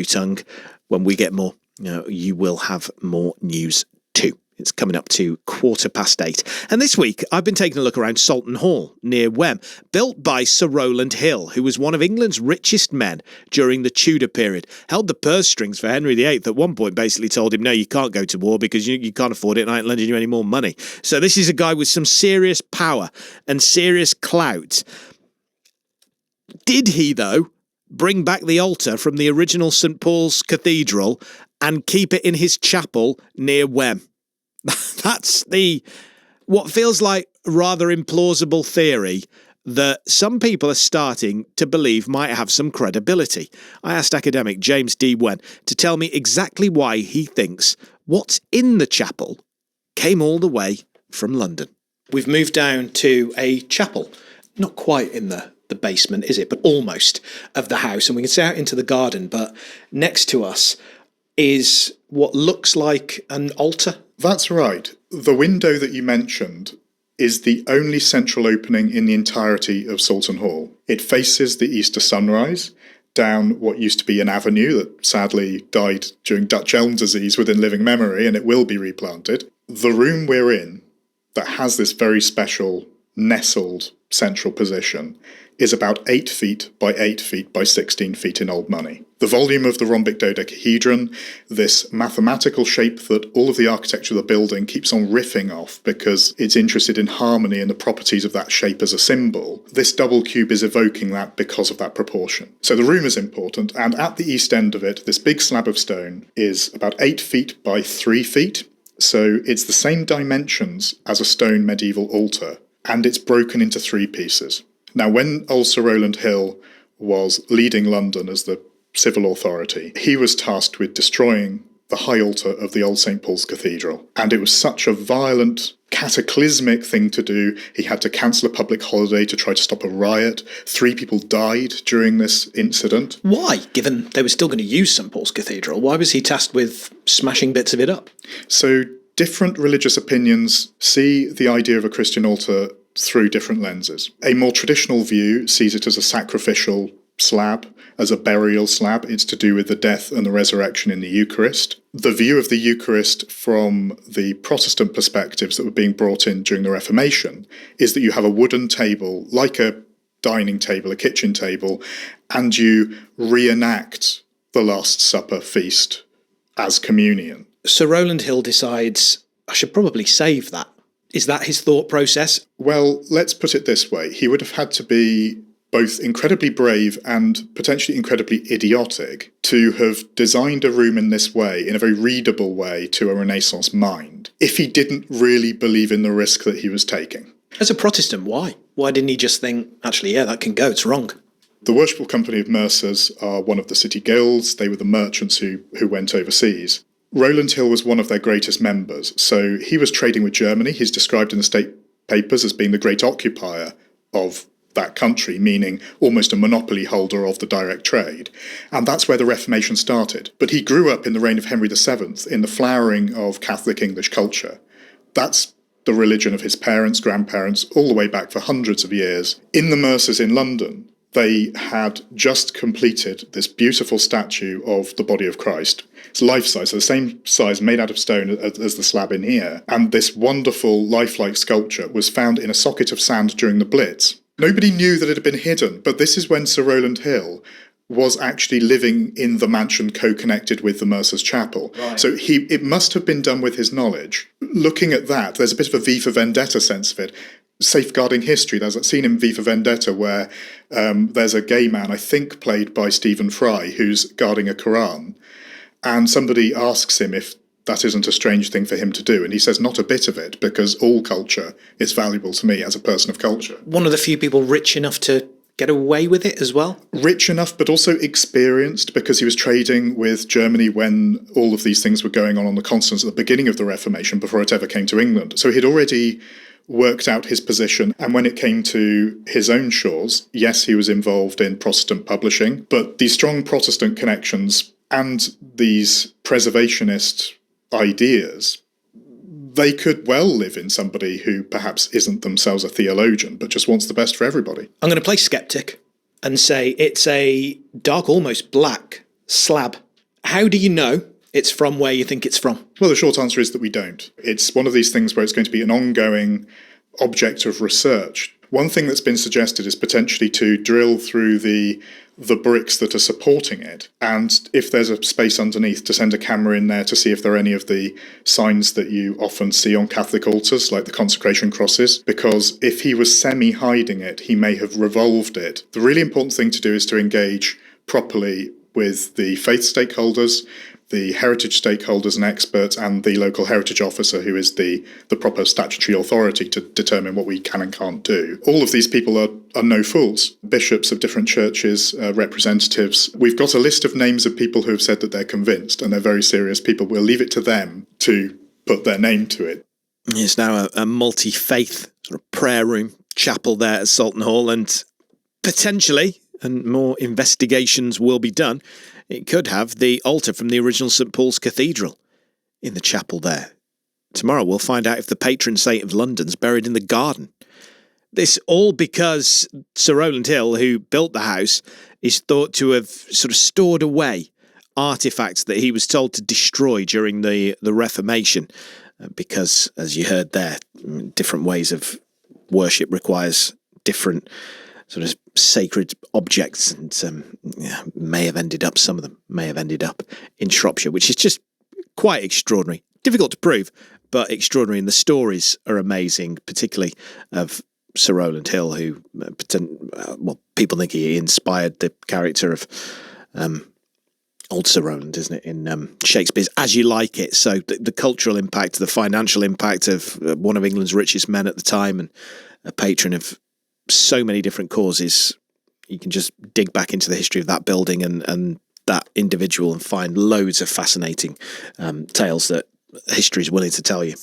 tongue. When we get more, you will have more news too. It's coming up to 8:15. And this week, I've been taking a look around Soulton Hall, near Wenn, built by Sir Rowland Hill, who was one of England's richest men during the Tudor period. Held the purse strings for Henry VIII. At one point, basically told him, no, you can't go to war because you can't afford it and I ain't lending you any more money. So this is a guy with some serious power and serious clout. Did he, though, bring back the altar from the original St. Paul's Cathedral and keep it in his chapel near Wenn? That's what feels like a rather implausible theory that some people are starting to believe might have some credibility. I asked academic James D. Wenn to tell me exactly why he thinks what's in the chapel came all the way from London. We've moved down to a chapel, not quite in the basement, is it? But almost, of the house. And we can see out into the garden, but next to us is what looks like an altar. That's right. The window that you mentioned is the only central opening in the entirety of Soulton Hall. It faces the Easter sunrise down what used to be an avenue that sadly died during Dutch elm disease within living memory, and it will be replanted. The room we're in, that has this very special nestled central position, is about 8 feet by 8 feet by 16 feet in old money. The volume of the rhombic dodecahedron, this mathematical shape that all of the architecture of the building keeps on riffing off because it's interested in harmony and the properties of that shape as a symbol, this double cube is evoking that because of that proportion. So the room is important, and at the east end of it, this big slab of stone is about 8 feet by 3 feet. So it's the same dimensions as a stone medieval altar, and it's broken into 3 pieces. Now, when old Sir Rowland Hill was leading London as the civil authority, he was tasked with destroying the high altar of the old St. Paul's Cathedral. And it was such a violent, cataclysmic thing to do. He had to cancel a public holiday to try to stop a riot. 3 people died during this incident. Why? Given they were still going to use St. Paul's Cathedral, why was he tasked with smashing bits of it up? So different religious opinions see the idea of a Christian altar through different lenses. A more traditional view sees it as a sacrificial slab, as a burial slab. It's to do with the death and the resurrection in the Eucharist. The view of the Eucharist from the Protestant perspectives that were being brought in during the Reformation is that you have a wooden table, like a dining table, a kitchen table, and you reenact the Last Supper feast as communion. Sir Rowland Hill decides, I should probably save that. Is that his thought process? Well, let's put it this way. He would have had to be both incredibly brave and potentially incredibly idiotic to have designed a room in this way, in a very readable way to a Renaissance mind, if he didn't really believe in the risk that he was taking. As a Protestant, why? Why didn't he just think, actually, yeah, that can go, it's wrong? The Worshipful Company of Mercers are one of the city guilds. They were the merchants who went overseas. Rowland Hill was one of their greatest members, so he was trading with Germany. He's described in the state papers as being the great occupier of that country, meaning almost a monopoly holder of the direct trade. And that's where the Reformation started. But he grew up in the reign of Henry VII, in the flowering of Catholic English culture. That's the religion of his parents, grandparents, all the way back for hundreds of years. In the Mercers in London, they had just completed this beautiful statue of the body of Christ. It's life-size, so the same size, made out of stone as the slab in here. And this wonderful lifelike sculpture was found in a socket of sand during the Blitz. Nobody knew that it had been hidden, but this is when Sir Rowland Hill was actually living in the mansion co-connected with the Mercer's Chapel. Right. So it must have been done with his knowledge. Looking at that, there's a bit of a V for Vendetta sense of it. Safeguarding history. There's a scene in V for Vendetta where there's a gay man, I think played by Stephen Fry, who's guarding a Quran, and somebody asks him if that isn't a strange thing for him to do, and he says not a bit of it, because all culture is valuable to me as a person of culture. One of the few people rich enough to get away with it as well? Rich enough, but also experienced, because he was trading with Germany when all of these things were going on the continent at the beginning of the Reformation, before it ever came to England. So he'd already worked out his position, and when it came to his own shores, yes, he was involved in Protestant publishing, but these strong Protestant connections and these preservationist ideas, they could well live in somebody who perhaps isn't themselves a theologian, but just wants the best for everybody. I'm going to play skeptic and say it's a dark, almost black slab How do you know it's from where you think it's from? Well, the short answer is that we don't. It's one of these things where it's going to be an ongoing object of research. One thing that's been suggested is potentially to drill through the bricks that are supporting it, and if there's a space underneath, to send a camera in there to see if there are any of the signs that you often see on Catholic altars, like the consecration crosses, because if he was semi-hiding it, he may have revolved it. The really important thing to do is to engage properly with the faith stakeholders, the heritage stakeholders and experts, and the local heritage officer, who is the proper statutory authority to determine what we can and can't do. All of these people are no fools. Bishops of different churches, representatives. We've got a list of names of people who have said that they're convinced, and they're very serious people. We'll leave it to them to put their name to it. It's now a multi-faith sort of prayer room, chapel there at Soulton Hall, and potentially, and more investigations will be done, it could have the altar from the original St Paul's Cathedral in the chapel there. Tomorrow we'll find out if the patron saint of London's buried in the garden. This all because Sir Rowland Hill, who built the house, is thought to have sort of stored away artefacts that he was told to destroy during the Reformation, because, as you heard there, different ways of worship requires different sort of sacred objects, and some of them may have ended up in Shropshire, which is just quite extraordinary. Difficult to prove, but extraordinary. And the stories are amazing, particularly of Sir Rowland Hill, who, people think he inspired the character of old Sir Rowland, isn't it, in Shakespeare's As You Like It. So the cultural impact, the financial impact of one of England's richest men at the time, and a patron of so many different causes. You can just dig back into the history of that building and that individual and find loads of fascinating tales that history is willing to tell you.